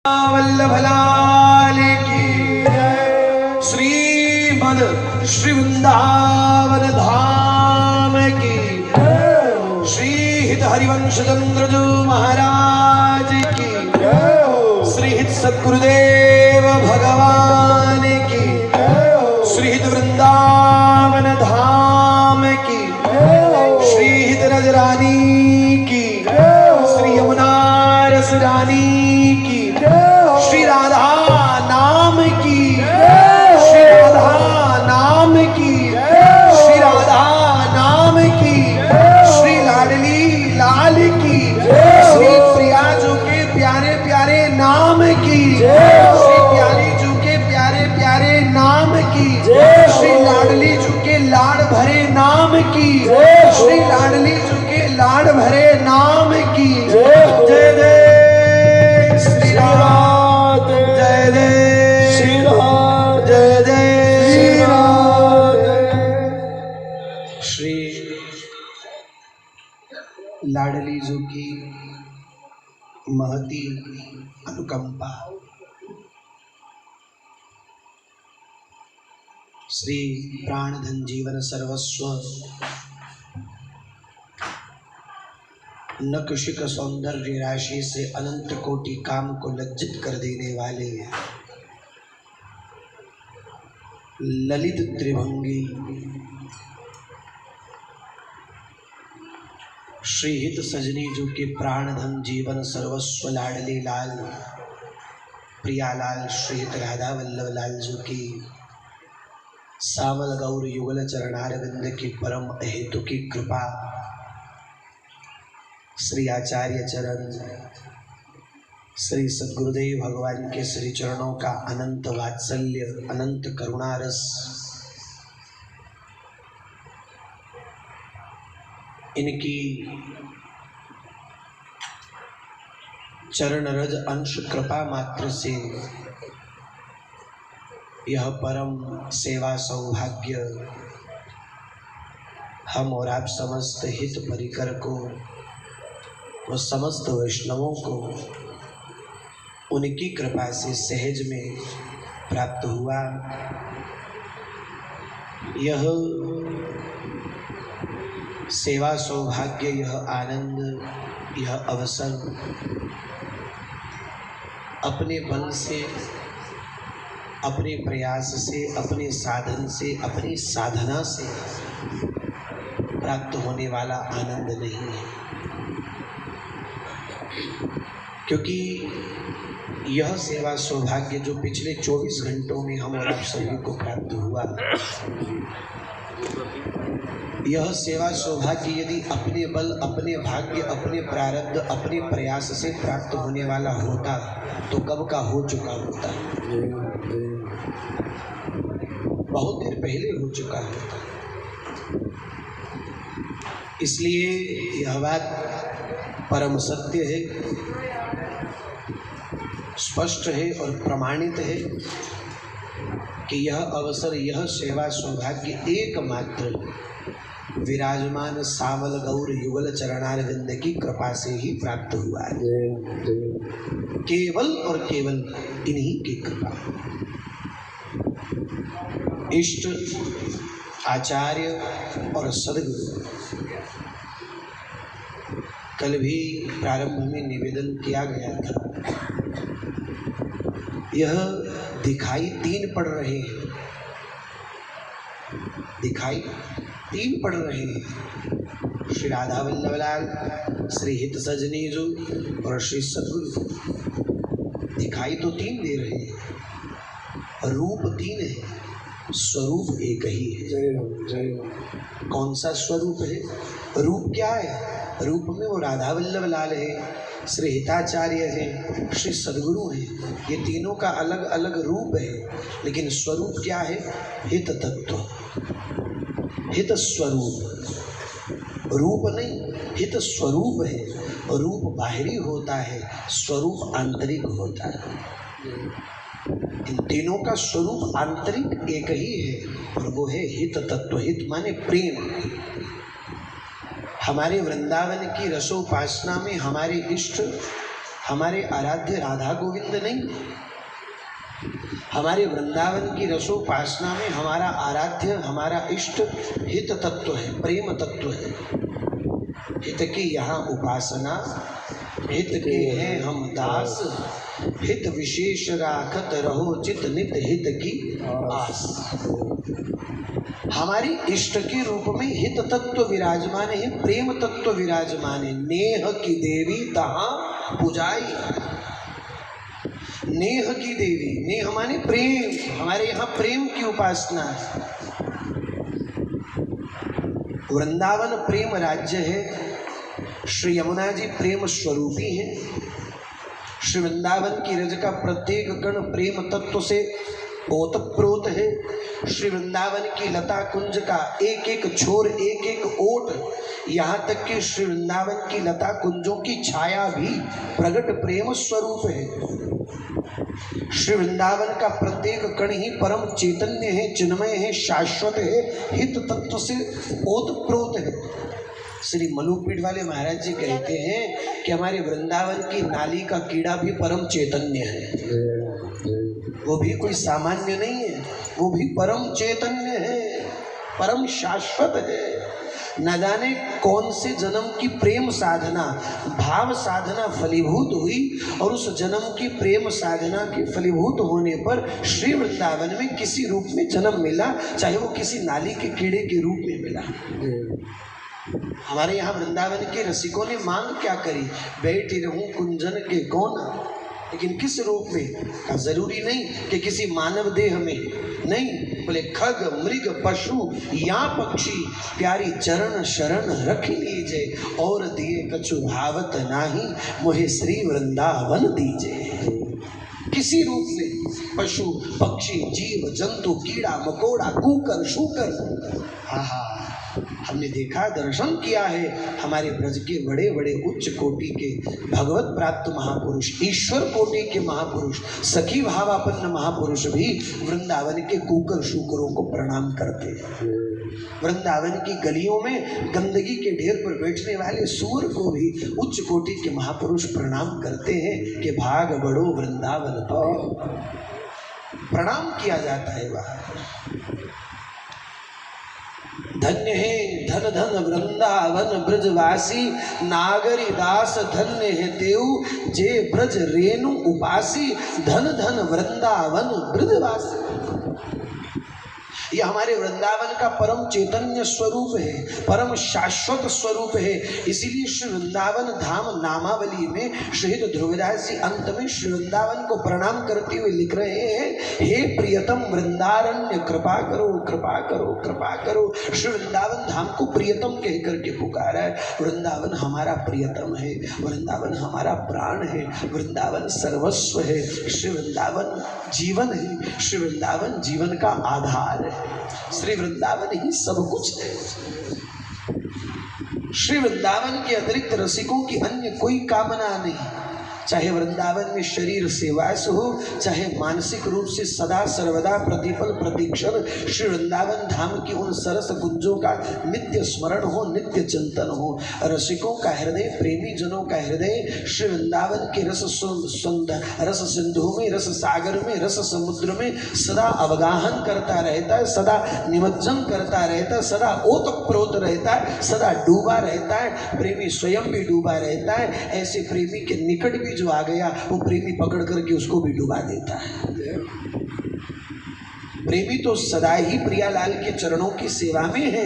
वल्लभलाल की श्रीमद श्री वृंदावन धाम की श्री हित हरिवंश चंद्रजू महाराज की श्री हित सद्गुरुदेव भगवान की श्री हित वृंदावन धाम की श्री हित रजरानी की श्री यमुना रस रानी की श्री राधा नाम की श्री राधा नाम की श्री राधा नाम की श्री लाडली लाल की श्री प्रिया जी के प्यारे प्यारे नाम की श्री प्यारी जी के प्यारे प्यारे नाम की श्री लाडली जी के लाड भरे नाम की श्री लाडली जी के लाड भरे नाम की जय जय श्री राम जय जय श्री राम जय जय श्री राम श्री लाडली जी की महती अनुकंपा श्री प्राणधन जीवन सर्वस्व नखशिख सौंदर्य राशि से अनंत कोटि काम को लज्जित कर देने वाले ललित त्रिभंगी श्री हित सजनी जो के प्राणधन जीवन सर्वस्व लाडले लाल प्रियालाल श्री हित राधा वल्लभ लाल जो की सावल गौर युगल चरणारविंद की परम अहेतु की कृपा श्री आचार्य चरण श्री सद्गुरुदेव भगवान के श्री चरणों का अनंत वात्सल्य अनंत करुणारस इनकी चरण रज अंश कृपा मात्र से यह परम सेवा सौभाग्य हम और आप समस्त हित परिकर को और समस्त वैष्णवों को उनकी कृपा से सहज में प्राप्त हुआ। यह सेवा सौभाग्य, यह आनंद, यह अवसर अपने बल से, अपने प्रयास से, अपने साधन से, अपनी साधना से प्राप्त होने वाला आनंद नहीं है, क्योंकि यह सेवा सौभाग्य जो पिछले 24 घंटों में हम और आप सभी को प्राप्त हुआ, यह सेवा सौभाग्य यदि अपने बल, अपने भाग्य, अपने प्रारब्ध, अपने प्रयास से प्राप्त होने वाला होता तो कब का हो चुका होता, बहुत देर पहले हो चुका होता। इसलिए यह बात परम सत्य है, स्पष्ट है और प्रमाणित है कि यह अवसर, यह सेवा सौभाग्य एकमात्र विराजमान सावल गौर युगल चरणारविंद की कृपा से ही प्राप्त हुआ है, केवल और केवल इन्हीं की कृपा। इष्ट, आचार्य और सद्गुरु, कल भी प्रारंभ में निवेदन किया गया था, यह दिखाई तीन पड़ रहे हैं, दिखाई तीन पड़ रहे हैं, श्री राधा वल्लभ लाल, श्री हित सजनी जो और श्री सद्गुरु। दिखाई तो तीन दे रहे हैं, रूप तीन है, स्वरूप एक ही है। जय कौन सा स्वरूप है? रूप क्या है? रूप में वो राधा वल्लभ लाल है, श्री हिताचार्य है, श्री सद्गुरु है, ये तीनों का अलग अलग रूप है, लेकिन स्वरूप क्या है? हित तत्व, हित स्वरूप, रूप नहीं, हित स्वरूप है। रूप बाहरी होता है, स्वरूप आंतरिक होता है। इन तीनों का स्वरूप आंतरिक एक ही है और वो है हित तत्व। हित माने प्रेम। हमारे वृंदावन की रसोपासना में हमारे इष्ट हमारे आराध्य राधा गोविंद नहीं, हमारे वृंदावन की रसोपासना में हमारा आराध्य, हमारा इष्ट हित तत्व है, प्रेम तत्व है। हित की यहाँ उपासना, हित के हैं हम दास, हित विशेष राखत रहो चित नित हित की आस। हमारी इष्ट के रूप में हित तत्व विराजमान है, प्रेम तत्व विराजमान है। नेह की देवी तहाँ पुजाई, नेह की देवी, नेह माने प्रेम, हमारे यहाँ प्रेम की उपासना है। वृंदावन प्रेम राज्य है, श्री यमुना जी प्रेम स्वरूपी हैं। श्री वृंदावन की रज का प्रत्येक कण प्रेम तत्व से ओतप्रोत है। श्री वृंदावन की लता कुंज का एक एक छोर, एक एक ओट, यहाँ तक कि श्री वृंदावन की लता कुंजों की छाया भी प्रगट प्रेम स्वरूप है। श्री वृंदावन का प्रत्येक कण ही परम चैतन्य है, चिन्मय है, शाश्वत है, हित तत्व से ओतप्रोत है। श्री मलुपीठ वाले महाराज जी कहते हैं कि हमारे वृंदावन की नाली का कीड़ा भी परम चैतन्य है, वो भी कोई सामान्य नहीं है, वो भी परम चैतन्य है, परम शाश्वत है। न जाने कौन से जन्म की प्रेम साधना, भाव साधना फलीभूत हुई और उस जन्म की प्रेम साधना के फलीभूत होने पर श्री वृंदावन में किसी रूप में जन्म मिला, चाहे वो किसी नाली के कीड़े के रूप में मिला। हमारे यहाँ वृंदावन के रसिकों ने मांग क्या करी, बैठी रहूं कुंजन के कोना, लेकिन किस रूप में का जरूरी नहीं कि किसी मानव देह में, नहीं, बोले खग मृग पशु या पक्षी प्यारी चरण शरण रख लीजे, और दिए कछु भावत नाही मोहे श्री वृंदावन दीजे। किसी रूप में पशु पक्षी जीव जंतु कीड़ा मकोड़ा कूकर शूकर, आहा, हमने देखा, दर्शन किया है। हमारे ब्रज के बड़े बड़े उच्च कोटि के भगवत प्राप्त महापुरुष, ईश्वर कोटि के महापुरुष, सखी भावापन्न महापुरुष भी वृंदावन के कूकर शूकरों को प्रणाम करते हैं। वृंदावन की गलियों में गंदगी के ढेर पर बैठने वाले सूअर को भी उच्च कोटि के महापुरुष प्रणाम करते हैं कि भाग बढ़ो वृंदावन पर, प्रणाम किया जाता है वहाँ। धन्य है धन धन वृंदावन ब्रजवासी, नागरी दास धन्य है देव जे ब्रज रेणु उपासी, धन धन वृंदावन ब्रजवासी। यह हमारे वृंदावन का परम चैतन्य स्वरूप है, परम शाश्वत स्वरूप है। इसीलिए श्री वृंदावन धाम नामावली में शहीद ध्रुवदास जी अंत में श्री वृंदावन को प्रणाम करते हुए लिख रहे हैं, हे प्रियतम वृंदारण्य कृपा करो कृपा करो कृपा करो। श्री वृंदावन धाम को प्रियतम कह करके पुकारा है। वृंदावन हमारा प्रियतम है, वृंदावन हमारा प्राण है, वृंदावन सर्वस्व है, श्री वृंदावन जीवन है, श्री वृंदावन जीवन का आधार है, श्री वृंदावन ही सब कुछ है। श्री वृंदावन के अतिरिक्त रसिकों की अन्य कोई कामना नहीं। चाहे वृंदावन में शरीर से वास हो, चाहे मानसिक रूप से सदा सर्वदा प्रतिपल प्रतिक्षण श्री वृंदावन धाम की उन सरस कुंजों का नित्य स्मरण हो, नित्य चिंतन हो। रसिकों का हृदय, प्रेमी जनों का हृदय श्री वृंदावन के रस सिंधु में, रस सागर में, रस समुद्र में सदा अवगाहन करता रहता है, सदा निमज्जन करता रहता है, सदा ओतप्रोत रहता है, सदा डूबा रहता है। प्रेमी स्वयं भी डूबा रहता है। ऐसे प्रेमी के निकट भी जो आ गया वो प्रेमी पकड़ करके उसको भी डुबा देता है। प्रेमी तो सदा ही प्रियालाल के चरणों की सेवा में है,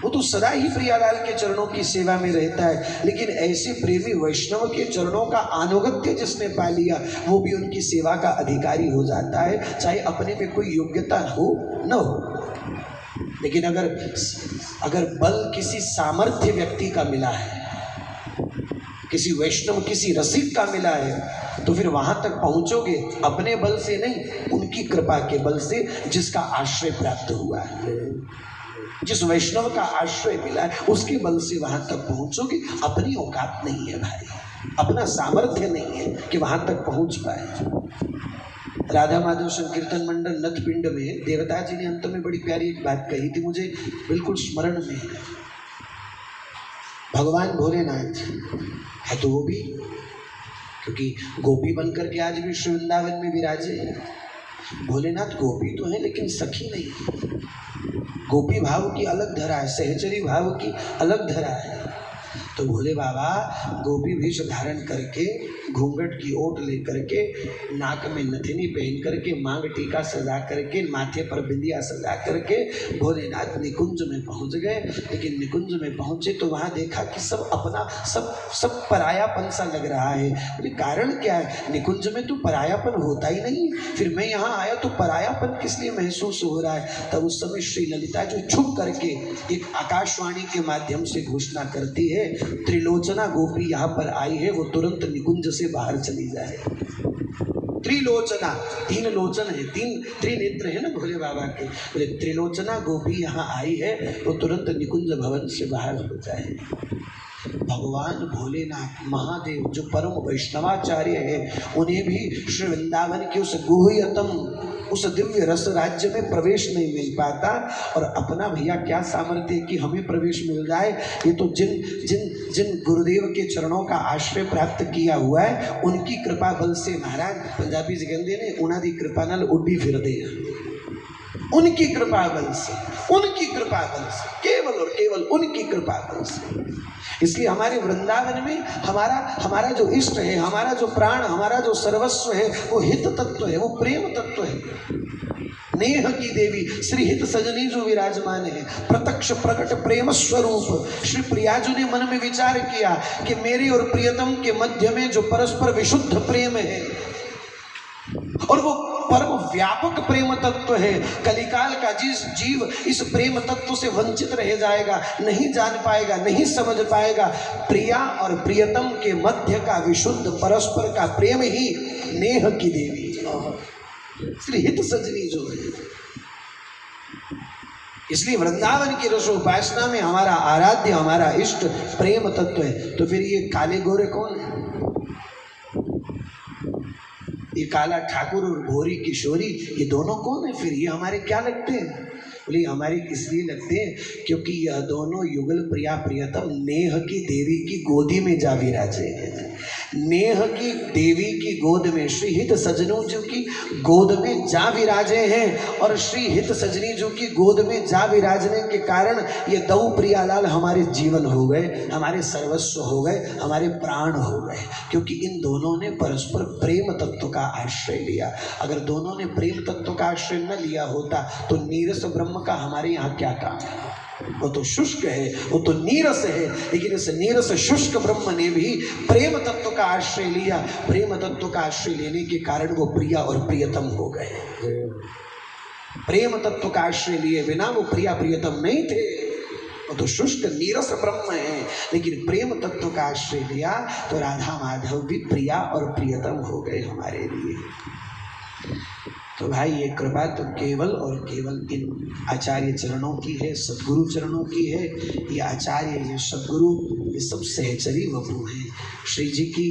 वो तो सदा ही प्रियालाल के चरणों की सेवा में रहता है। लेकिन ऐसे प्रेमी वैष्णव के चरणों का अनुगत्य जिसने पा लिया वो भी उनकी सेवा का अधिकारी हो जाता है, चाहे अपने में कोई योग्यता हो न हो। लेकिन अगर बल किसी सामर्थ्य व्यक्ति का मिला है, किसी वैष्णव, किसी रसिक का मिला है, तो फिर वहां तक पहुंचोगे अपने बल से नहीं, उनकी कृपा के बल से, जिसका आश्रय प्राप्त हुआ है, जिस वैष्णव का आश्रय मिला है उसके बल से वहां तक पहुंचोगे। अपनी औकात नहीं है भाई, अपना सामर्थ्य नहीं है कि वहां तक पहुंच पाए। राधा माधव संकीर्तन मंडल नथपिंड में देवता जी ने अंत में बड़ी प्यारी एक बात कही थी, मुझे बिल्कुल स्मरण में है। भगवान भोलेनाथ है तो वो भी क्योंकि गोपी बनकर के आज भी श्री वृंदावन में विराजे। भोलेनाथ गोपी तो है लेकिन सखी नहीं। गोपी भाव की अलग धरा है, सहचरी भाव की अलग धरा है। तो भोले बाबा गोपी वेश धारण करके, घूंघट की ओट लेकर के, नाक में नथनी पहन करके, मांग टीका सजा करके, माथे पर बिंदिया सजा करके भोलेनाथ निकुंज में पहुंच गए। लेकिन निकुंज में पहुंचे तो वहां देखा कि सब अपना सब परायापन सा लग रहा है। बोले कारण क्या है? निकुंज में तो परायापन होता ही नहीं, फिर मैं यहाँ आया तो परायापन किस लिए महसूस हो रहा है? तब उस समय श्री ललिता जो छुप करके एक आकाशवाणी के माध्यम से घोषणा करती है, त्रिलोचना गोपी यहाँ पर आई है, वो तुरंत निकुंज से बाहर चली जाए। त्रिलोचना, तीन लोचन है, तीन त्रिनेत्र है ना भोले बाबा के। बोले त्रिलोचना गोपी यहाँ आई है, वो तुरंत निकुंज भवन से बाहर हो जाए। भगवान भोलेनाथ महादेव जो परम वैष्णवाचार्य है, उन्हें भी श्री वृंदावन के उस गुह्यतम, उस दिव्य रस राज्य में प्रवेश नहीं मिल पाता। और अपना भैया क्या सामर्थ्य कि हमें प्रवेश मिल जाए? ये तो जिन जिन जिन गुरुदेव के चरणों का आश्रय प्राप्त किया हुआ है, उनकी कृपा बल से महाराज पंजाबी जी कहते ने उन्हां कृपा नाल उड्डी फिरदे हैं। उनकी कृपा बल से, उनकी कृपा बल से, केवल और केवल उनकी कृपा बल से। इसलिए हमारे वृंदावन में हमारा जो इष्ट है, हमारा जो प्राण, हमारा जो सर्वस्व है, वो हित तत्व है, वो प्रेम तत्व है। नेह की देवी श्री हित सजनी जो विराजमान है, प्रत्यक्ष प्रकट प्रेम स्वरूप। श्री प्रियाजू ने मन में विचार किया कि मेरे और प्रियतम के मध्य में जो परस्पर विशुद्ध प्रेम है, और वो परम व्यापक प्रेम तत्व है, कलिकाल का जिस जीव इस प्रेम तत्व से वंचित रह जाएगा, नहीं जान पाएगा, नहीं समझ पाएगा। प्रिया और प्रियतम के मध्य का विशुद्ध परस्पर का प्रेम ही नेह की देवी श्री हित सजनी जो है। इसलिए वृंदावन की रसोपासना में हमारा आराध्य, हमारा इष्ट प्रेम तत्व है। तो फिर ये काले गोरे कौन है? ये काला ठाकुर और भोरी किशोरी, ये दोनों कौन है? फिर ये हमारे क्या लगते हैं? बोले हमारे इसलिए लगते हैं क्योंकि यह दोनों युगल प्रिया प्रियतम नेह की देवी की गोदी में जा विराजे हैं। नेह की देवी की गोद में, श्री हित सजनों जी की गोद में जा विराजे हैं। और श्री हित सजनी जी की गोद में जा विराजने के कारण ये दो प्रियालाल हमारे जीवन हो गए, हमारे सर्वस्व हो गए, हमारे प्राण हो गए। क्योंकि इन दोनों ने परस्पर प्रेम तत्व का आश्रय लिया। अगर दोनों ने प्रेम तत्व का आश्रय न लिया होता तो नीरस ब्रह्म का हमारे यहाँ क्या काम है? वो तो शुष्क है, वो तो नीरस है। लेकिन इस नीरस शुष्क ब्रह्म ने भी प्रेम तत्व का आश्रय लिया। प्रेम तत्व का आश्रय लेने के कारण वो प्रिया और प्रियतम हो गए। प्रेम तत्व का आश्रय लिए बिना वो प्रिया प्रियतम नहीं थे, वो तो शुष्क नीरस ब्रह्म है। लेकिन प्रेम तत्व का आश्रय लिया तो राधा माधव भी प्रिया और प्रियतम हो गए हमारे लिए। तो भाई ये कृपा तो केवल और केवल इन आचार्य चरणों की है, सद्गुरु चरणों की है। ये आचार्य, ये सद्गुरु, ये सब सहचरी वपु हैं। श्री जी की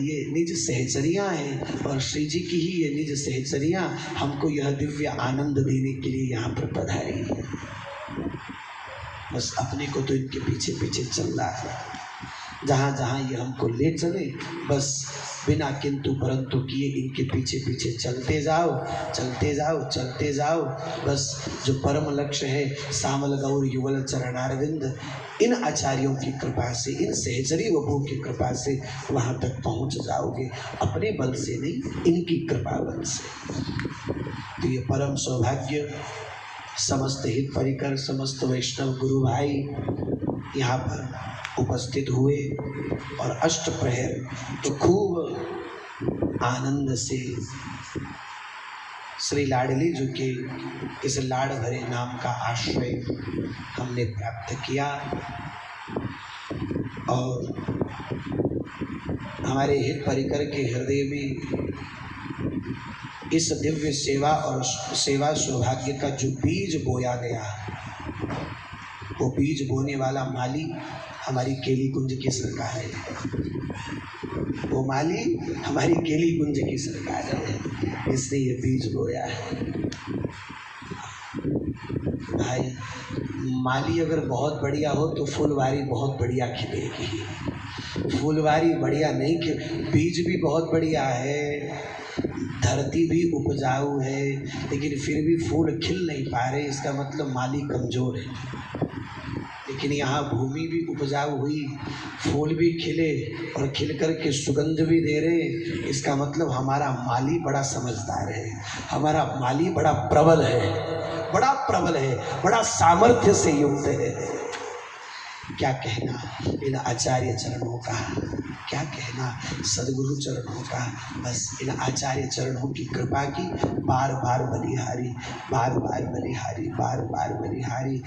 ये निज सहचरियाँ हैं, और श्री जी की ही ये निज सहचरियाँ हमको यह दिव्य आनंद देने के लिए यहाँ पर पधारी है। बस अपने को तो इनके पीछे पीछे चलना है। जहाँ जहाँ ये हमको ले चले, बस बिना किंतु परंतु किए इनके पीछे पीछे चलते जाओ, चलते जाओ, चलते जाओ। बस जो परम लक्ष्य है, सामल गौर युगल चरणारविंद, इन आचार्यों की कृपा से, इन सहचरी वपु की कृपा से वहाँ तक पहुँच जाओगे। अपने बल से नहीं, इनकी कृपा बल से। तो ये परम सौभाग्य समस्त हित परिकर, समस्त वैष्णव गुरु भाई यहाँ पर उपस्थित हुए और अष्ट प्रहर तो खूब आनंद से श्री लाडली जी के इस लाड भरे नाम का आश्रय हमने प्राप्त किया। और हमारे हित परिकर के हृदय में इस दिव्य सेवा और सेवा सौभाग्य का जो बीज बोया गया, वो बीज बोने वाला माली हमारी केली कुंज की सरकार है। वो माली हमारी केली कुंज की सरकार है, इसलिए ये बीज बोया है। भाई माली अगर बहुत बढ़िया हो तो फुलवारी बहुत बढ़िया खिलेगी। फूलवारी बढ़िया नहीं कि बीज भी बहुत बढ़िया है, धरती भी उपजाऊ है, लेकिन फिर भी फूल खिल नहीं पा रहे, इसका मतलब माली कमजोर है। लेकिन यहाँ भूमि भी उपजाऊ हुई, फूल भी खिले और खिल कर के सुगंध भी दे रहे, इसका मतलब हमारा माली बड़ा समझदार है, हमारा माली बड़ा प्रबल है, बड़ा प्रबल है, बड़ा सामर्थ्य से युक्त है। क्या कहना इन आचार्य चरणों का, क्या कहना सदगुरु चरणों का। बस इन आचार्य चरणों की कृपा की बार बार बलिहारी, बार बार बलिहारी, बार बार बलिहारी।